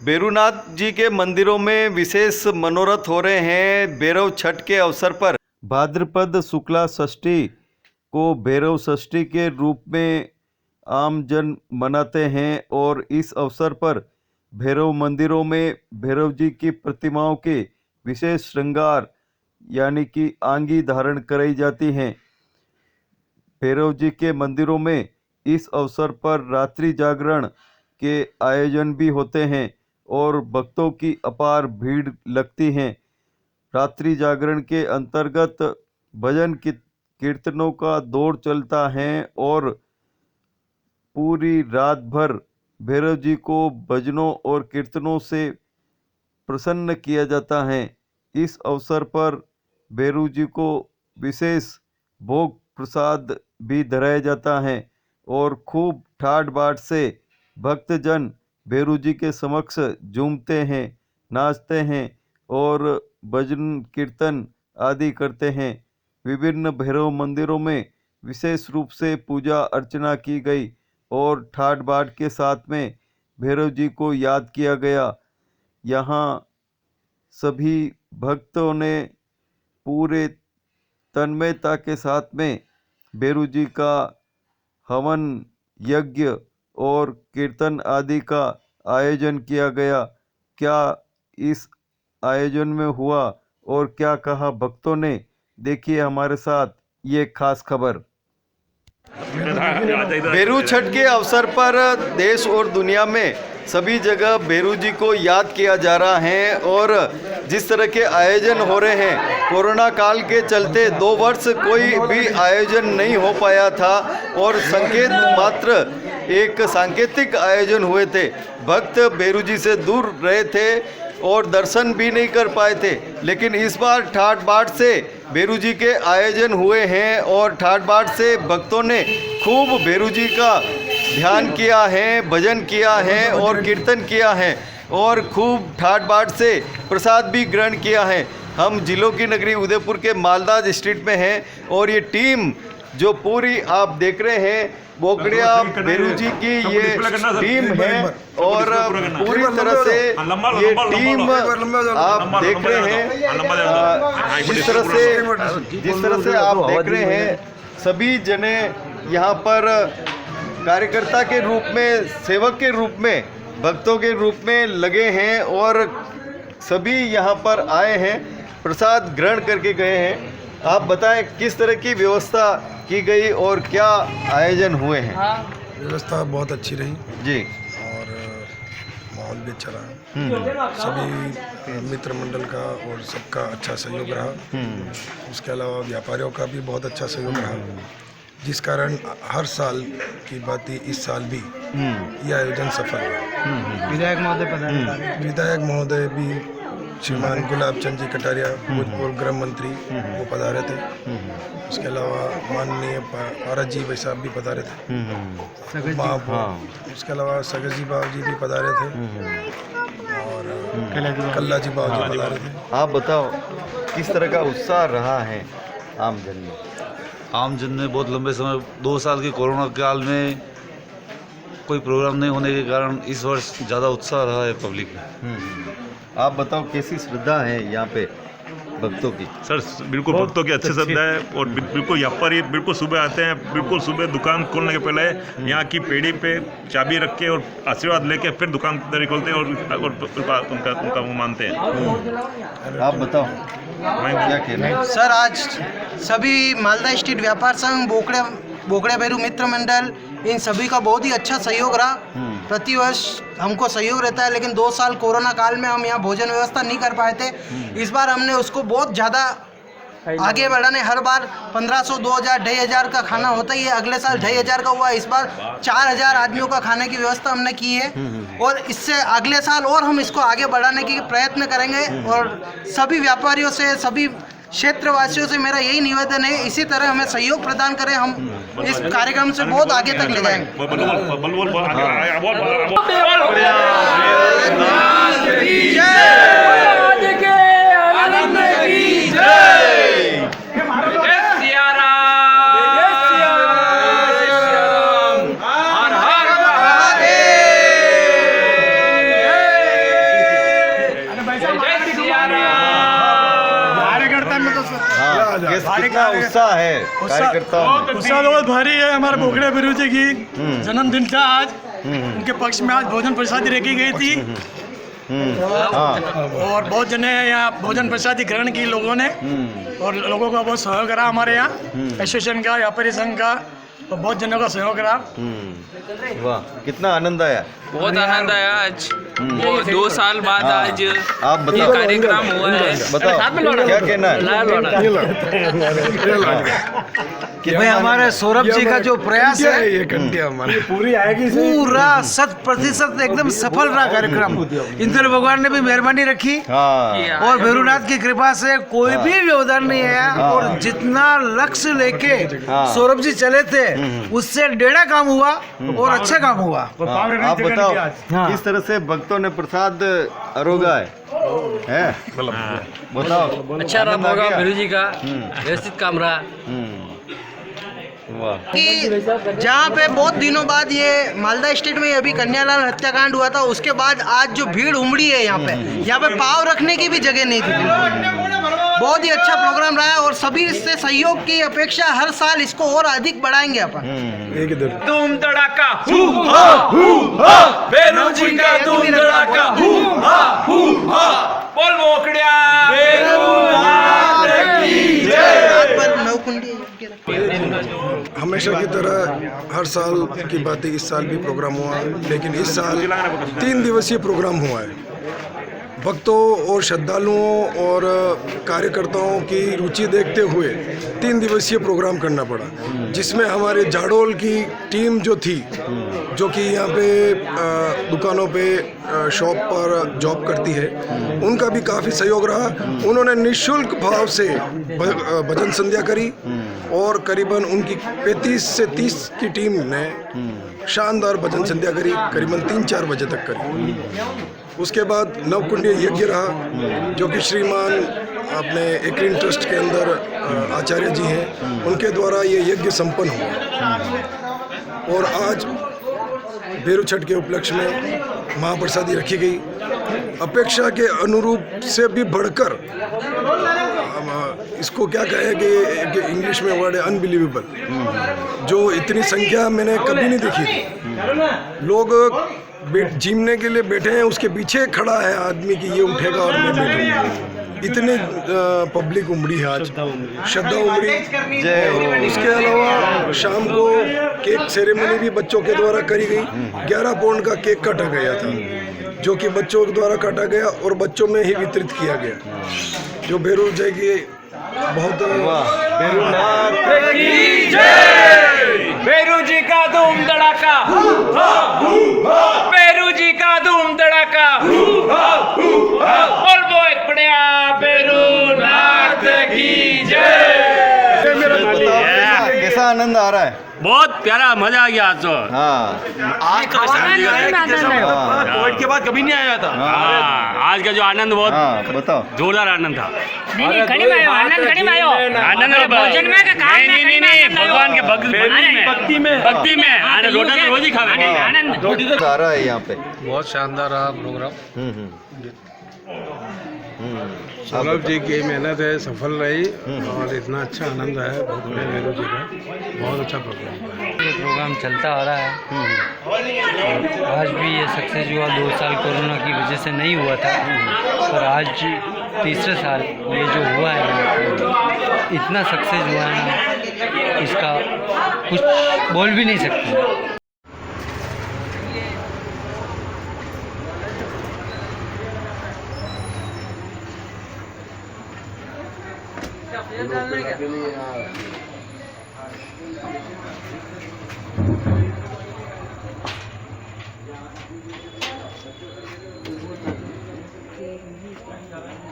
भैरवनाथ जी के मंदिरों में विशेष मनोरथ हो रहे हैं। भैरव छठ के अवसर पर भाद्रपद शुक्ला षष्ठी को भैरव षष्ठी के रूप में आम जन मनाते हैं और इस अवसर पर भैरव मंदिरों में भैरव जी की प्रतिमाओं के विशेष श्रृंगार यानी कि आंगी धारण कराई जाती हैं। भैरव जी के मंदिरों में इस अवसर पर रात्रि जागरण के आयोजन भी होते हैं और भक्तों की अपार भीड़ लगती है। रात्रि जागरण के अंतर्गत भजन कीर्तनों का दौर चलता है और पूरी रात भर भैरव जी को भजनों और कीर्तनों से प्रसन्न किया जाता है। इस अवसर पर भैरव जी को विशेष भोग प्रसाद भी धराया जाता है और खूब ठाट बाट से भक्तजन भैरव जी के समक्ष झूमते हैं, नाचते हैं और भजन कीर्तन आदि करते हैं। विभिन्न भैरव मंदिरों में विशेष रूप से पूजा अर्चना की गई और ठाट बाट के साथ में भैरव जी को याद किया गया। यहाँ सभी भक्तों ने पूरे तन्मयता के साथ में भैरव जी का हवन यज्ञ और कीर्तन आदि का आयोजन किया गया। क्या इस आयोजन में हुआ और क्या कहा भक्तों ने, देखिए हमारे साथ ये खास खबर। भैरव छठ के अवसर पर देश और दुनिया में सभी जगह भैरव जी को याद किया जा रहा है और जिस तरह के आयोजन हो रहे हैं, कोरोना काल के चलते 2 वर्ष कोई भी आयोजन नहीं हो पाया था और संकेत मात्र एक सांकेतिक आयोजन हुए थे। भक्त भैरव जी से दूर रहे थे और दर्शन भी नहीं कर पाए थे, लेकिन इस बार ठाट बाट से भैरव जी के आयोजन हुए हैं और ठाट बाट से भक्तों ने खूब भैरव जी का ध्यान किया है, भजन किया है और कीर्तन किया है और खूब ठाट बाट से प्रसाद भी ग्रहण किया है। हम जिलों की नगरी उदयपुर के मालदास स्ट्रीट में हैं और ये टीम जो पूरी आप देख रहे हैं बोकड़िया भैरव जी की ये टीम है और पूरी तरह से ये टीम आप देख रहे हैं। जिस तरह से आप देख रहे हैं, सभी जने यहाँ पर कार्यकर्ता के रूप में, सेवक के रूप में, भक्तों के रूप में लगे हैं और सभी यहाँ पर आए हैं, प्रसाद ग्रहण करके गए हैं। आप बताएं किस तरह की व्यवस्था की गई और क्या आयोजन हुए हैं? व्यवस्था बहुत अच्छी रही जी और माहौल भी अच्छा रहा। सभी मित्र मंडल का और सबका अच्छा सहयोग रहा। उसके अलावा व्यापारियों का भी बहुत अच्छा सहयोग रहा, जिस कारण हर साल की बात इस साल भी ये आयोजन सफल हुआ। विधायक महोदय भी श्रीमान गुलाब चंद जी कटारिया, भूतपूर्व गृह मंत्री, वो पधारे थे। उसके अलावा माननीय पारस जी भाई साहब भी पधारे थे। उसके अलावा सगर जी बाबू जी भी पधारे थे और कल्ला जी बाबू जी पधारे थे। आप बताओ किस तरह का उत्साह रहा है आमजन में? आमजन ने बहुत लंबे समय 2 साल के कोरोना काल में कोई प्रोग्राम नहीं होने के कारण इस वर्ष ज़्यादा उत्साह रहा है पब्लिक में। आप बताओ कैसी श्रद्धा है यहाँ पे भक्तों की? सर बिल्कुल भक्तों की अच्छी श्रद्धा है और बिल्कुल यहाँ पर ये बिल्कुल सुबह आते हैं, बिल्कुल सुबह दुकान खोलने के पहले यहाँ की पेड़ी पे चाबी रख के और आशीर्वाद लेके फिर दुकान खोलते हैं और उनका वो मानते हैं। आप बताओ क्या कहना है? सर आज सभी मालदा स्ट्रीट व्यापार संघ, बोकड़िया भैरव मित्र मंडल, इन सभी का बहुत ही अच्छा सहयोग रहा। प्रतिवर्ष हमको सहयोग रहता है, लेकिन 2 साल कोरोना काल में हम यहाँ भोजन व्यवस्था नहीं कर पाए थे। इस बार हमने उसको बहुत ज़्यादा आगे बढ़ाने, हर बार 1500, 2000, 2500 का खाना होता ही है। अगले साल 2500 का हुआ, इस बार 4000 आदमियों का खाने की व्यवस्था हमने की है और इससे अगले साल और हम इसको आगे बढ़ाने की प्रयत्न करेंगे। और सभी व्यापारियों से, सभी क्षेत्रवासियों से मेरा यही निवेदन है, इसी तरह हमें सहयोग प्रदान करें, हम इस कार्यक्रम से बहुत आगे तक ले जाएंगे। उत्साह है कार्यकर्ताओं में? उत्साह बहुत भारी है। हमारे बोकड़े बिरू जी की जन्मदिन था आज, उनके पक्ष में आज भोजन प्रसादी रखी गई थी हाँ और बहुत जने यहाँ भोजन प्रसादी ग्रहण की लोगों ने और लोगों का बहुत सहयोग रहा हमारे यहाँ एसोसिएशन का, व्यापारी संघ का, और बहुत जनों का सहयोग रहा। वाह, कितना आनंद आया। बहुत आनंद आया आज। वो 2 साल बाद आज आप ये बताओ, कार्यक्रम हुआ है। बताओ क्या कहना है? भाई हमारे सौरभ जी का जो प्रयास है ये घंटिया हमारे पूरा 100% एकदम सफल रहा कार्यक्रम। इंद्र भगवान ने भी मेहरबानी रखी हाँ और भैरूनाथ की कृपा से कोई भी व्यवधान नहीं आया और जितना लक्ष्य लेके सौरभ जी चले थे उससे डेढ़ा काम हुआ और अच्छा काम हुआ। आप बताओ किस तरह से भक्तों ने प्रसाद अरोगा है? बताओ। अच्छा रहा प्रोग्राम भैरू जी का, व्यवस्थित काम रहा। वाह, कि जहाँ पे बहुत दिनों बाद ये मालदा स्टेट में अभी कन्यालाल हत्याकांड हुआ था, उसके बाद आज जो भीड़ उमड़ी है यहाँ पे पाँव रखने की भी जगह नहीं थी बिल्कुल। बहुत ही अच्छा प्रोग्राम रहा है और सभी से सहयोग की अपेक्षा हर साल इसको और अधिक बढ़ाएंगे अपन। एक इधर धूम धड़ाका भैरू जी का धूम धड़ाका बोल बोकड़िया पर नवकुंडी हमेशा की तरह हर साल की बातें इस साल भी प्रोग्राम हुआ, लेकिन इस साल 3 दिवसीय प्रोग्राम हुआ है। भक्तों और श्रद्धालुओं और कार्यकर्ताओं की रुचि देखते हुए 3 दिवसीय प्रोग्राम करना पड़ा, जिसमें हमारे जाडोल की टीम जो थी, जो कि यहाँ पे दुकानों पे शॉप पर जॉब करती है, उनका भी काफ़ी सहयोग रहा। उन्होंने निःशुल्क भाव से भजन संध्या करी और करीबन उनकी 35 से 30 की टीम ने शानदार भजन संध्या करी, करीबन 3-4 बजे तक करी। उसके बाद नवकुंडीय यज्ञ रहा, जो कि श्रीमान अपने एकरीन ट्रस्ट के अंदर आचार्य जी हैं, उनके द्वारा ये यज्ञ संपन्न हुआ। और आज भैरू छठ के उपलक्ष्य में महाप्रसादी रखी गई। अपेक्षा के अनुरूप से भी बढ़कर, इसको क्या कहे कि इंग्लिश में वर्ड है अनबिलीवेबल, जो इतनी संख्या मैंने कभी नहीं देखी थी। लोग जीमने के लिए बैठे हैं, उसके पीछे खड़ा है आदमी कि ये उठेगा और मैं बैठूंगा। इतने पब्लिक उमड़ी है आज, श्रद्धा उमड़ी। उसके अलावा शाम को केक सेरेमनी भी बच्चों के द्वारा करी गई। 11 पाउंड का केक काटा गया था, जो कि बच्चों के द्वारा काटा गया और बच्चों में ही वितरित किया गया, जो भैरू जी की बहुत भैरू जी का धूम धड़ाका भैरू जी का धूम धड़ाका बोल बोकड़िया भैरूनाथ की जय। कैसा आनंद आ रहा है? बहुत प्यारा, मजा आ गया आज तो। हाँ आज तो कोविड के बाद कभी नहीं आया था। आज का जो आनंद बहुत बताओ। जोरदार आनंद था। नहीं कड़ी में आयो, आनंद कड़ी में आयो। आनंद भोजन में का काम नहीं, भगवान के भक्ति में आनंद रोटी तो रोज ही खावे। आनंद रोटी तो आ रहा है यहाँ पे। बहुत शानदार रहा प्रोग्राम। सौरभ जी की मेहनत है, सफल रही और इतना अच्छा आनंद है भोकड़े भैरू जी का। बहुत अच्छा प्रोग्राम है। ये प्रोग्राम चलता आ रहा है। आज भी ये सक्सेस हुआ। 2 साल कोरोना की वजह से नहीं हुआ था, पर आज 3रे साल ये जो हुआ है, इतना सक्सेस हुआ है ना, इसका कुछ बोल भी नहीं सकते।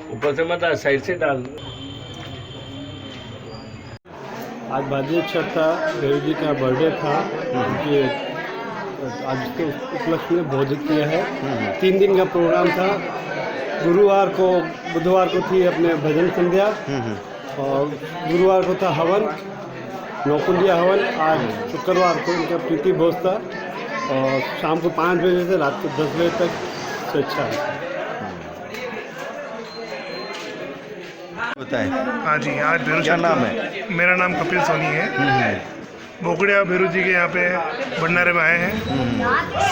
ऊपर से मत साइड से डाल। आज बाजी छठ था, भैरू जी का बर्थडे था, उनकी आज के उपलक्ष्य में भोजन किया है। 3 दिन का प्रोग्राम था। गुरुवार को, बुधवार को थी अपने भजन संध्या और गुरुवार को था हवन, नौकुंडिया हवन। आज शुक्रवार को उनका प्रीति भोज था और शाम को 5 बजे से रात को 10 बजे तक स्वेच्छा है। बताएं। हाँ जी, आज भेरू क्या छठ नाम है? मेरा नाम कपिल सोनी है। बोकड़िया भेरू जी के यहाँ पे भंडारे में आए हैं।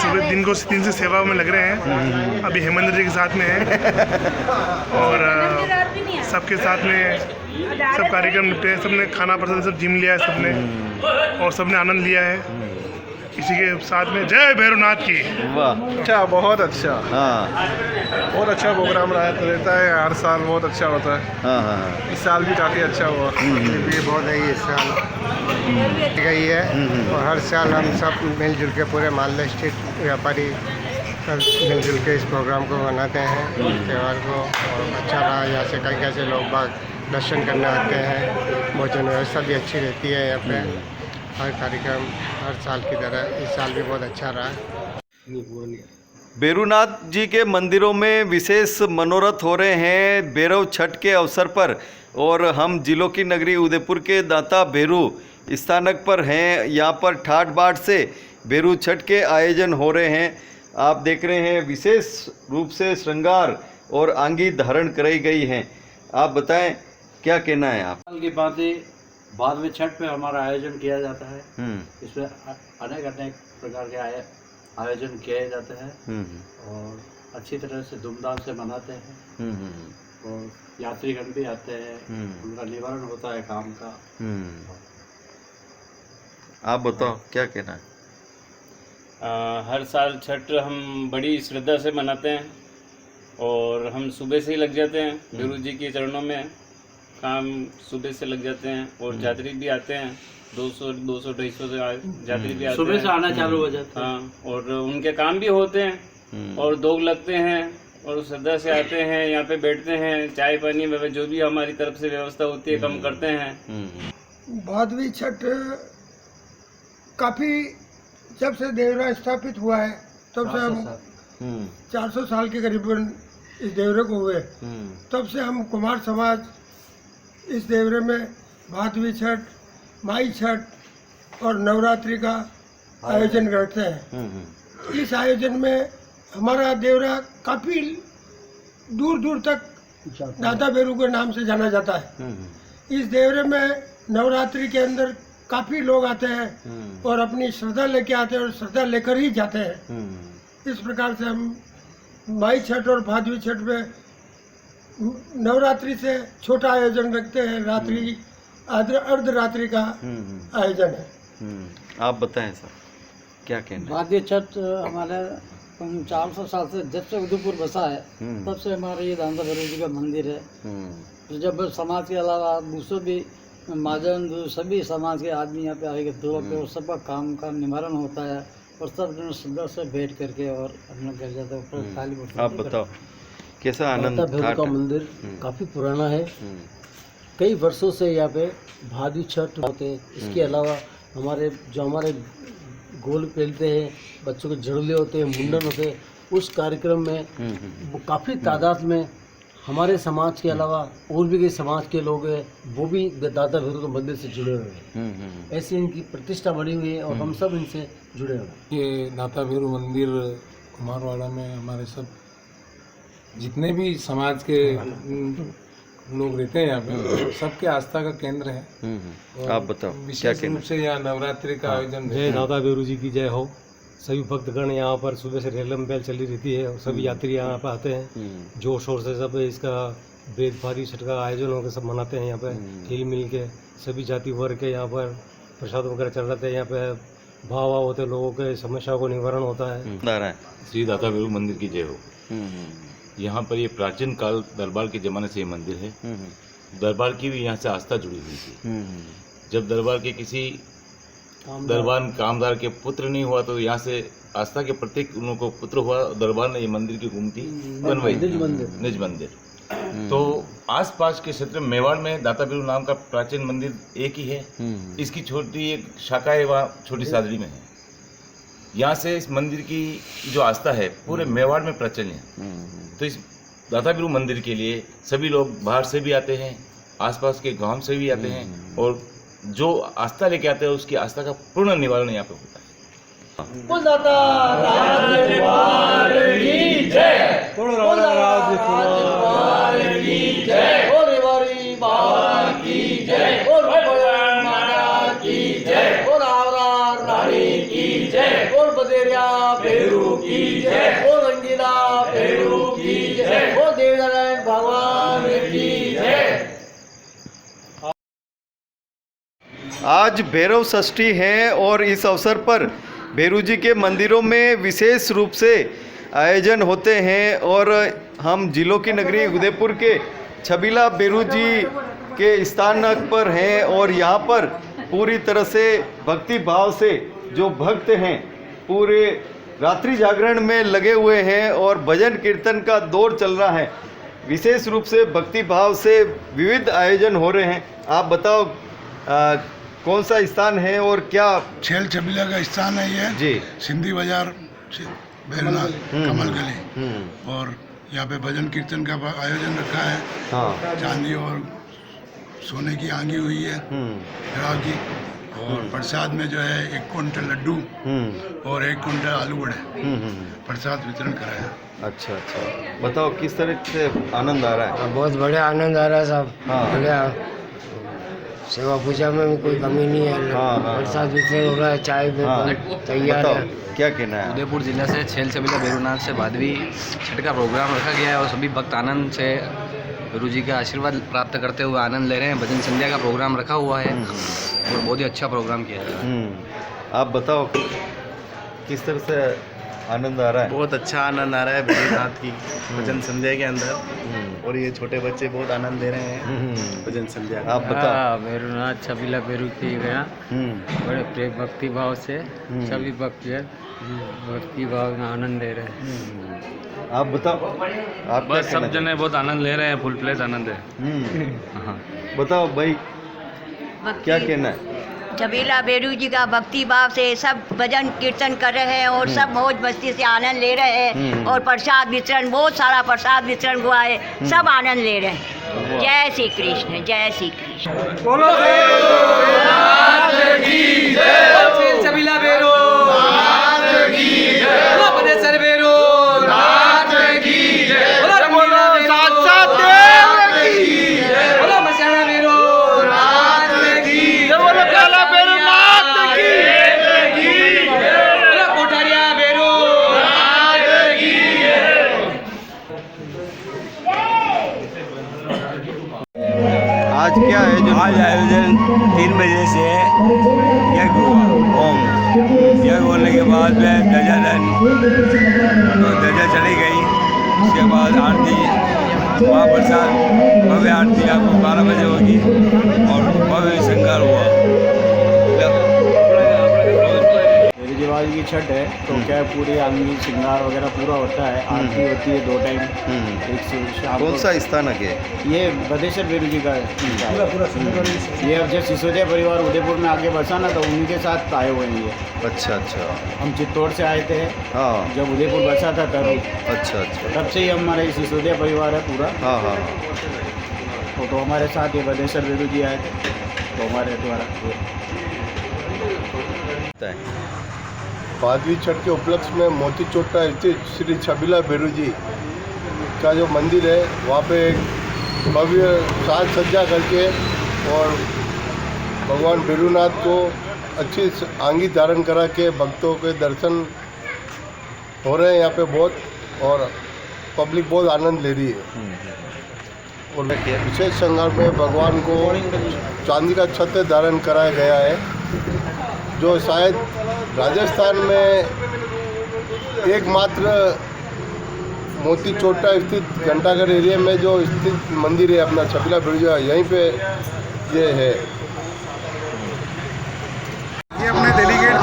सुबह दिन को 3 से सेवा में लग रहे हैं। अभी हेमंत जी के साथ में हैं और सबके साथ में सब कार्यक्रम निपटे हैं। सबने खाना प्रसाद सब जिम लिया है सबने, और सबने आनंद लिया है। इसी के साथ में जय भैरवनाथ की। वाह, अच्छा, बहुत अच्छा, हाँ बहुत अच्छा प्रोग्राम रहता है। हर साल बहुत अच्छा होता है। हाँ हाँ, इस साल भी काफ़ी अच्छा हुआ। ये बहुत है, इस साल गई है और हर साल हम सब मिलजुल के पूरे मालदा स्टेट व्यापारी सब मिलजुल के इस प्रोग्राम को मनाते हैं, त्यौहार को। और अच्छा रहा, यहाँ से कई कैसे लोग बाग दर्शन करने आते हैं। भोजन व्यवस्था भी अच्छी रहती है यहाँ पे। हर कार्यक्रम हर साल की तरह इस साल भी बहुत अच्छा रहा। भैरवनाथ जी के मंदिरों में विशेष मनोरथ हो रहे हैं भैरव छठ के अवसर पर, और हम जिलों की नगरी उदयपुर के दाता भैरू स्थानक पर हैं। यहाँ पर ठाट बाट से भैरू छठ के आयोजन हो रहे हैं। आप देख रहे हैं विशेष रूप से श्रृंगार और आंगी धारण कराई गई हैं। आप बताएं, क्या कहना है आप? साल की बातें बाद में छठ पे हमारा आयोजन किया जाता है। इसमें अनेक अनेक प्रकार के आयोजन किए जाते हैं और अच्छी तरह से धूमधाम से मनाते हैं। और यात्रीगण भी आते हैं, उनका निवारण होता है काम का। आप बताओ, क्या कहना है? हर साल छठ हम बड़ी श्रद्धा से मनाते हैं और हम सुबह से ही लग जाते हैं गुरु जी के चरणों में। काम सुबह से लग जाते हैं और यात्री भी आते हैं। 200-250 से यात्री भी आते हैं। सुबह से आना चालू हो जाता है। हाँ, और उनके काम भी होते हैं और दोग लगते हैं और श्रद्धा से आते हैं। यहाँ पे बैठते हैं, चाय पानी वगैरह जो भी हमारी तरफ से व्यवस्था होती है कम करते हैं। भादवी छठ काफ़ी जब से देवरा स्थापित हुआ है तब से हम 400 साल के करीबन इस देवरे को हुए। तब से हम कुमार समाज इस देवरे में भादवी छठ, माई छठ और नवरात्रि का आयोजन करते हैं। इस आयोजन में हमारा देवरा काफ़ी दूर दूर तक दाता भैरू के नाम से जाना जाता है। इस देवरे में नवरात्रि के अंदर काफ़ी लोग आते हैं और अपनी श्रद्धा लेके आते हैं और श्रद्धा लेकर ही जाते हैं। इस प्रकार से हम माई छठ और भादवी छठ में नवरात्रि से छोटा आयोजन रखते हैं। रात्रि अर्धरात्रि का आयोजन है। आप बताएं सर, क्या कहना है? भादवी छठ हमारे 400 साल से जब से उदयपुर बसा है तब से हमारे ये दाता भैरू जी का मंदिर है। तो जब समाज के अलावा दूसरे भी महाजन सभी समाज के आदमी यहाँ पे आएंगे दो पे और सबका काम का निवारण होता है और सब श्रद्धा से बैठ करके और अपना घर जाते हैं। ताली आप बताओ, कैसा आनंद? दाता भैरू का मंदिर काफ़ी पुराना है। कई वर्षों से यहाँ पे भादवी छठ होते हैं। इसके अलावा हमारे गोल पहनते हैं, बच्चों के झड़ले होते हैं, मुंडन होते हैं। उस कार्यक्रम में वो काफ़ी तादाद में हमारे समाज के अलावा और भी कई समाज के लोग हैं, वो भी दाता भैरू के मंदिर से जुड़े हुए हैं। ऐसे इनकी प्रतिष्ठा बढ़ी हुई है और हम सब इनसे जुड़े हुए हैं। ये दाता भैरू मंदिर कुमारवाड़ा में हमारे सब जितने भी समाज के लोग रहते हैं यहाँ पे सबके आस्था का केंद्र है। आप बताओ, विशेष रूप से यहाँ नवरात्रि का आयोजन। जय दाता भैरू जी की जय हो। सभी भक्तगण यहाँ पर सुबह से रेलम बेल चली रहती है और सभी यात्री यहाँ पर आते हैं। जोर शोर से सब इसका भादवी छठ का आयोजन होकर सब मनाते हैं। यहाँ पे हिल मिल के सभी जाति वर्ग के यहाँ पर प्रसाद वगैरह चल रहे थे। यहाँ पे भाव होते लोगों के समस्या को निवारण होता है। श्री दाता भैरू मंदिर की जय हो। यहाँ पर ये प्राचीन काल दरबार के ज़माने से ये मंदिर है। दरबार की भी यहाँ से आस्था जुड़ी हुई थी। जब दरबार के किसी कामदार के पुत्र नहीं हुआ तो यहाँ से आस्था के प्रत्येक उनको पुत्र हुआ। दरबार ने ये मंदिर की गुमटी बनवाई, निज मंदिर। तो आसपास के क्षेत्र में मेवाड़ में दाता भैरू नाम का प्राचीन मंदिर एक ही है। इसकी छोटी एक शाखा है वहाँ छोटी सादड़ी में है। यहाँ से इस मंदिर की जो आस्था है पूरे मेवाड़ में प्रचलन है। तो इस दाता भैरू मंदिर के लिए सभी लोग बाहर से भी आते हैं, आसपास के गांव से भी आते हैं और जो आस्था लेके आते हैं उसकी आस्था का पूर्ण निवारण यहाँ पे होता है। जय की जय, बोल बदेरिया भेरू की जय, बोल रंगीला भेरू की जय, बोल देवनारायण भगवान की जय। आज भैरव षष्ठी है और इस अवसर पर भैरू जी के मंदिरों में विशेष रूप से आयोजन होते हैं और हम जिलों की नगरी उदयपुर के छबीला भैरू जी के स्थान पर हैं और यहाँ पर पूरी तरह से भक्ति भाव से जो भक्त हैं पूरे रात्रि जागरण में लगे हुए हैं और भजन कीर्तन का दौर चल रहा है। विशेष रूप से भक्ति भाव से विविध आयोजन हो रहे हैं। आप बताओ कौन सा स्थान है और क्या? छेल छबीला का स्थान है ये जी, सिंधी बाजार भैरवनाथ कमल गली, और यहाँ पे भजन कीर्तन का आयोजन रखा है। हाँ, चांदी और सोने की आंगी हुई है खड़ाव की, और प्रसाद में जो है 1 कुंटल लड्डू और 1 कुंटल आलू बड़े प्रसाद वितरण कराया। अच्छा अच्छा, बताओ किस तरह से आनंद आ रहा है? बहुत बढ़िया आनंद आ रहा है साहब। बढ़िया सेवा पूजा में भी कोई कमी नहीं है। प्रसाद वितरण हो रहा है, चाय तैयार है। क्या कहना है? उदयपुर जिला से छेल छबीला भैरूनाथ से भादवी छठ का प्रोग्राम रखा गया है और सभी भक्त आनंद से गुरु जी का आशीर्वाद प्राप्त करते हुए आनंद ले रहे हैं। भजन संध्या का प्रोग्राम रखा हुआ है और बहुत ही अच्छा प्रोग्राम किया जा रहा है। आप बताओ किस तरह से आनंद आ रहा है? बहुत अच्छा आनंद आ रहा है भैरूनाथ की भजन संध्या के अंदर, और ये छोटे बच्चे बहुत आनंद ले रहे हैं भजन संध्या का। आप बताओ। भैरूनाथ छबीला भैरू की गया बड़े प्रेम भक्ति भाव से सभी भक्त भक्ति भाव में आनंद ले रहे हैं। आप बताओ। आप बस सब जने बहुत आनंद ले रहे हैं, फुल प्लेस आनंद है। बताओ भाई क्या कहना है? छबीला भैरू जी का भक्ति भाव से सब भजन कीर्तन कर रहे हैं और सब मौज मस्ती से आनंद ले रहे हैं और प्रसाद वितरण, बहुत सारा प्रसाद वितरण हुआ है, सब आनंद ले रहे हैं। जय श्री कृष्ण, जय श्री कृष्ण। बोलो छबीला भैरू की जय, बोलो बदेसर भैरू की जय, बोलो साक्षात देव की जय, बोलो मसाला भैरू की जय, बोलो काला भैरूनाथ की जय, बोलो कोठारिया भैरू की जय। आज क्या आयोजन? आज आयोजन 3 बजे से यज्ञ हुआ। यज्ञ होने के बाद में ध्वजा चढ़ी गई। उसके बाद आरती, महाप्रसाद भव्य आरती आपको 12 बजे होगी और भव्य श्रृंगार हुआ। देवाली की छठ है तो क्या है, पूरी आंगी श्रृंगार वगैरह पूरा होता है। आरती होती है 2 टाइम, एक शाम। कौन सा स्थान है? ये बदेश्वर भैरू जी का ये अब जब सिसोदिया परिवार उदयपुर में आगे बसा ना, तो उन्हीं के साथ आए हुए हैं ये। अच्छा अच्छा। हम चित्तौड़ से आए थे जब उदयपुर बसा था तब। अच्छा अच्छा, तब से ही हमारा सिसोदिया परिवार है पूरा। तो हमारे साथ ये बदेश्वर भैरू जी आए थे तो हमारे द्वारा। भादवी छठ के उपलक्ष्य में मोती चोटा स्थित श्री छबीला भैरू जी का जो मंदिर है वहाँ पे एक भव्य साज सज्जा करके और भगवान भैरूनाथ को अच्छी आंगी धारण करा के भक्तों के दर्शन हो रहे हैं यहाँ पे बहुत, और पब्लिक बहुत आनंद ले रही है। और विशेष श्रृंगार में भगवान को चांदी का छत्र धारण कराया गया है, जो शायद राजस्थान में एकमात्र मोती चोटा स्थित घंटाघर एरिया में जो स्थित मंदिर है अपना छबीला भैरू जी, यहीं पे ये है। ये अपने देलीगेट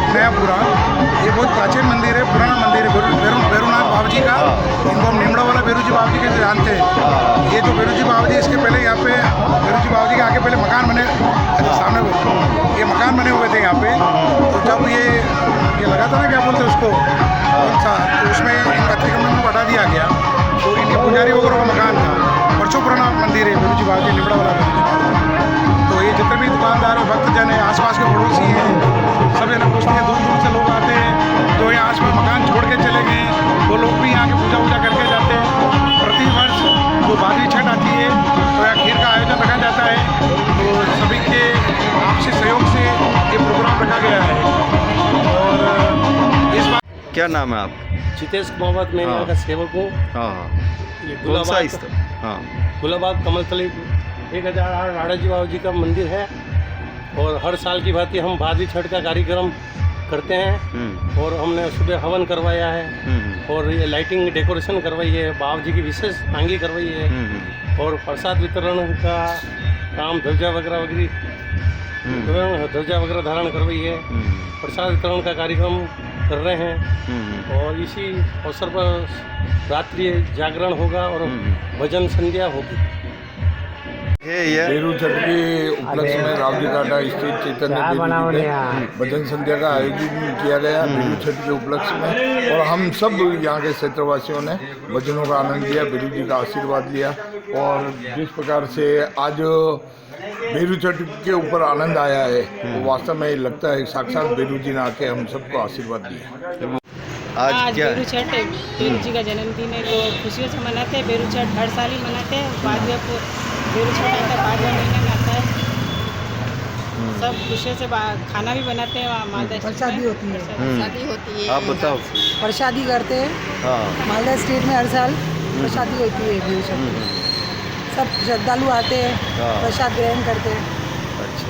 नयापुरा, ये बहुत प्राचीन मंदिर है, पुराना मंदिर है भैरूनाथ बाबा जी का। इनको हम निमड़ा वाला भैरू जी बाबा जी के जानते हैं। ये जो भैरू जी बाबा जी, इसके पहले यहाँ पे भैरू जी बाबा जी के आगे पहले मकान बने, सामने ये मकान बने हुए थे यहाँ पे। तो जब ये लगा था ना क्या बोलते उसको, तो उसमें इन अतिक्रमण को हटा दिया गया, तो इनके पुजारी वगैरह का मकान था। वर्षों पुराना मंदिर है भैरू जी बाबा जी, निमड़ा वाला भैरू जी बाबा जी। तो ये जितने भी दुकानदार हैं, भक्तजन हैं, आसपास के पड़ोसी हैं, सब यहाँ पूछते हैं, दूर दूर से लोग आते हैं जो यहाँ आसपास मकान छोड़ के चले गए, वो लोग भी यहाँ की पूजा करके जाते हैं। प्रतिवर्ष जो भादवी छठ आती है तो यहाँ खीर का आयोजन रखा जाता है। तो सभी के आपसी सहयोग से ये प्रोग्राम रखा गया है। क्या नाम है आप? जितेश कुमावत, मैं यहाँ का सेवक हूँ। हाँ हाँ। ये कौन सा स्थल? हाँ। गुलाबाग कमलतली 1008 राणा जी बाबा जी का मंदिर है और हर साल की भांति हम भादवी छठ का कार्यक्रम करते हैं और हमने सुबह हवन करवाया है और ये लाइटिंग डेकोरेशन करवाई है, बाबा जी की विशेष तांगी करवाई है और प्रसाद वितरण का काम ध्वजा वगैरह धारण करवाई है, प्रसाद वितरण का कार्यक्रम कर रहे हैं और इसी अवसर पर रात्रि जागरण होगा और भजन संध्या होगी। बेरू छठ के उपलक्ष्य में रावजी काटा स्थित चैतन्य देवी में भजन संध्या का आयोजन किया गया बेरू छठ के उपलक्ष्य में और हम सब यहाँ के क्षेत्रवासियों ने भजनों का आनंद लिया, बेरू जी का आशीर्वाद लिया और जिस प्रकार से आज बेरू छठ के ऊपर आनंद आया है वो वास्तव में लगता है साक्षात बेरू जी ने आके हम सबको आशीर्वाद दिया। आज बेरू छठ बेरू जी का जन्मदिन है तो खुशियों से मनाते हैं। बेरू छठ हर साल ही मनाते हैं। बाद में बेरू छठ आता है, 5वें महीने में आता है। सब खुशियों से खाना भी बनाते हैं। वहाँ मालदा प्रसादी होती है। प्रसादी होती है। आप बताओ। प्रसादी करते हैं। हाँ। मालदा स्टेट में हर साल प्रसादी होती है बेरू छठ। सब श्रद्धालु आते हैं, प्रसाद ग्रहण करते हैं। अच्छा,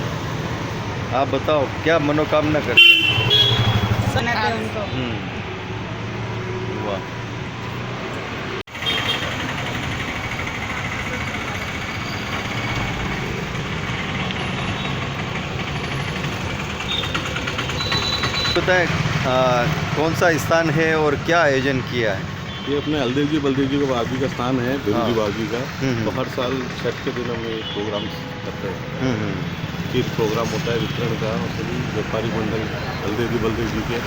आप बताओ क्या मनोकामना करते हैं? सुनाते हैं उनको। वाह। बताएं कौन सा स्थान है और क्या आयोजन किया है? ये अपने हलदेव जी बलदेव जी का बाबू का स्थान है, बेरू जी बाबू का। तो हर साल छठ के दिनों में प्रोग्राम करते हैं। फिर प्रोग्राम होता है वितरण का और सभी व्यापारी मंडल हलदेव जी बलदेव जी के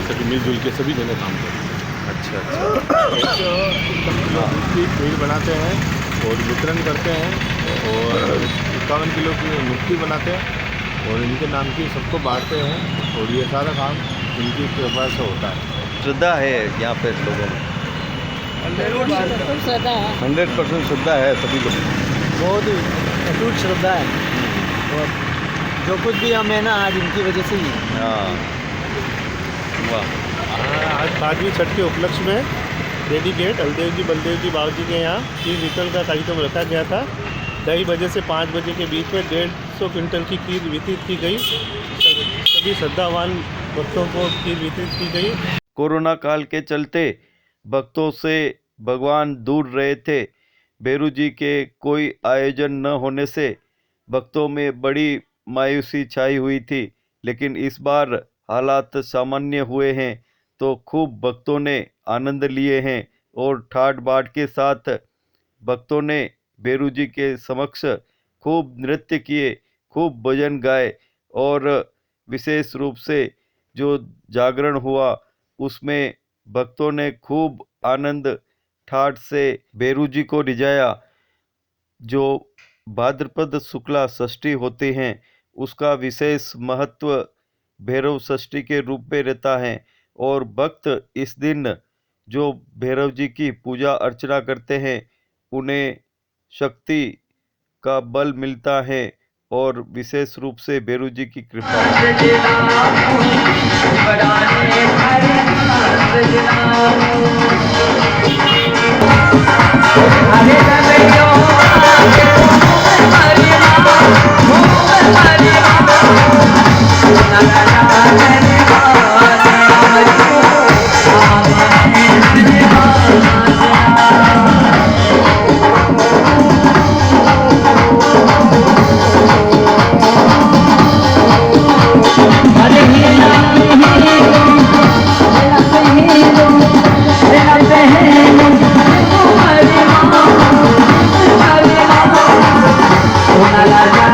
सभी मिलजुल के सभी जने काम करते हैं। अच्छा। 51 किलो की भीड़ बनाते हैं और वितरण करते हैं और 51 किलो की मूर्ति बनाते हैं और इनके नाम की सबको बांटते हैं और ये सारा काम इनकी कृपा से होता है। श्रद्धा है यहाँ पे लोगों में? 100% श्रद्धा है सभी लोग। बहुत ही अटूट श्रद्धा है और जो कुछ भी हम है ना आज इनकी वजह से ही। हाँ, वाह। आज भादवी छठ के उपलक्ष्य में डेडिकेट हलदेव जी बलदेव जी बाबू जी के यहाँ खीर वितरण का कार्यक्रम रखा गया था। 2:30 बजे से 5 बजे के बीच में 150 क्विंटल की खीर वितरित की गई। सभी श्रद्धावान भक्तों को खीर वितरित की गई। कोरोना काल के चलते भक्तों से भगवान दूर रहे थे। बेरू जी के कोई आयोजन न होने से भक्तों में बड़ी मायूसी छाई हुई थी, लेकिन इस बार हालात सामान्य हुए हैं तो खूब भक्तों ने आनंद लिए हैं और ठाट बाट के साथ भक्तों ने बेरू जी के समक्ष खूब नृत्य किए, खूब भजन गाए और विशेष रूप से जो जागरण हुआ उसमें भक्तों ने खूब आनंद ठाट से बेरू जी को रिझाया। जो भाद्रपद शुक्ला षष्ठी होती हैं उसका विशेष महत्व भैरव षष्ठी के रूप में रहता है और भक्त इस दिन जो भैरव जी की पूजा अर्चना करते हैं उन्हें शक्ति का बल मिलता है और विशेष रूप से भैरव जी की कृपा। La la la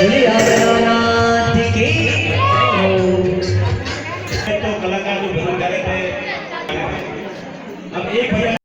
Ballia Bholanath की तो कलाकार जो भजन गा रहे थे अब एक भजन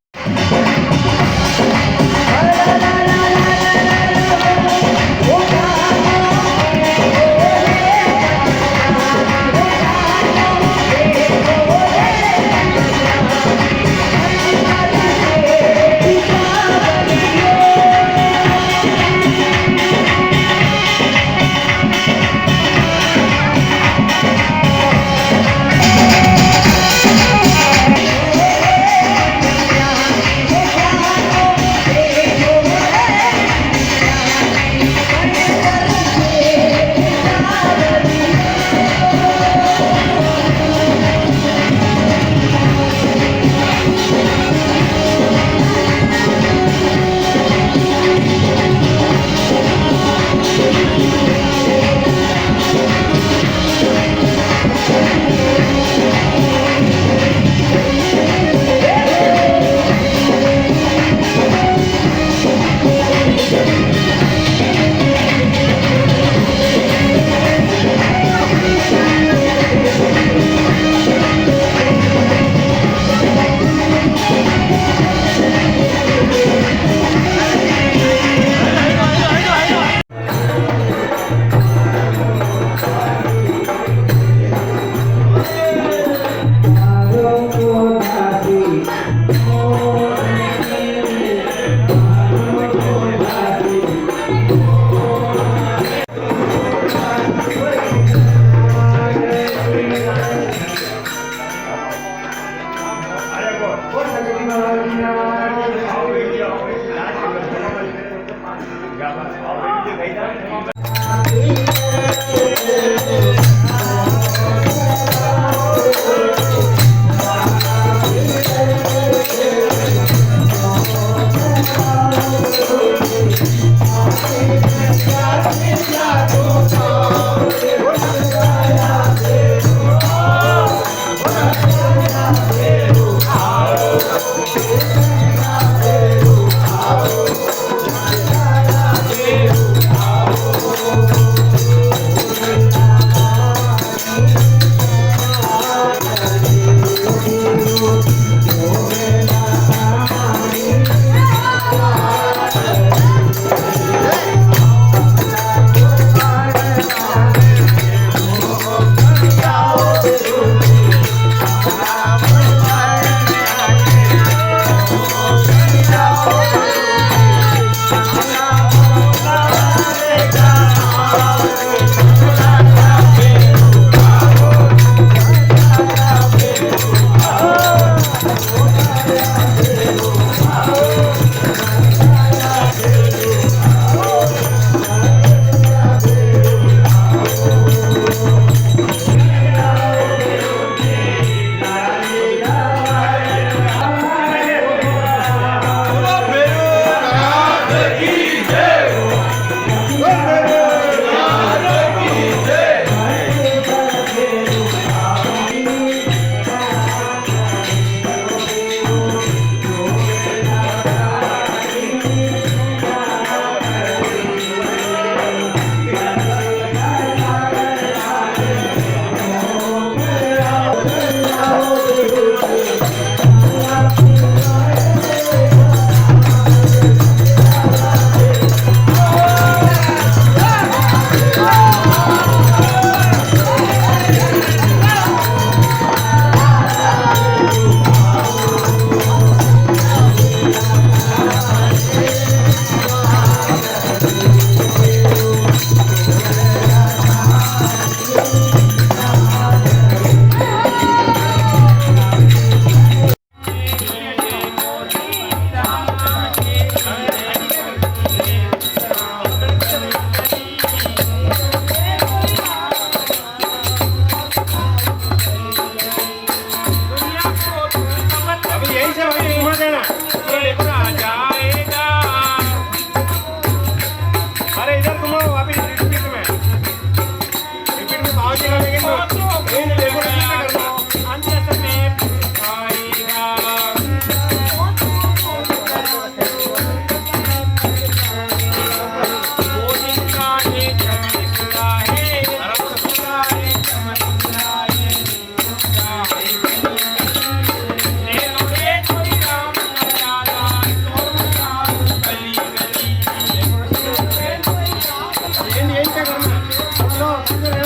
मंगल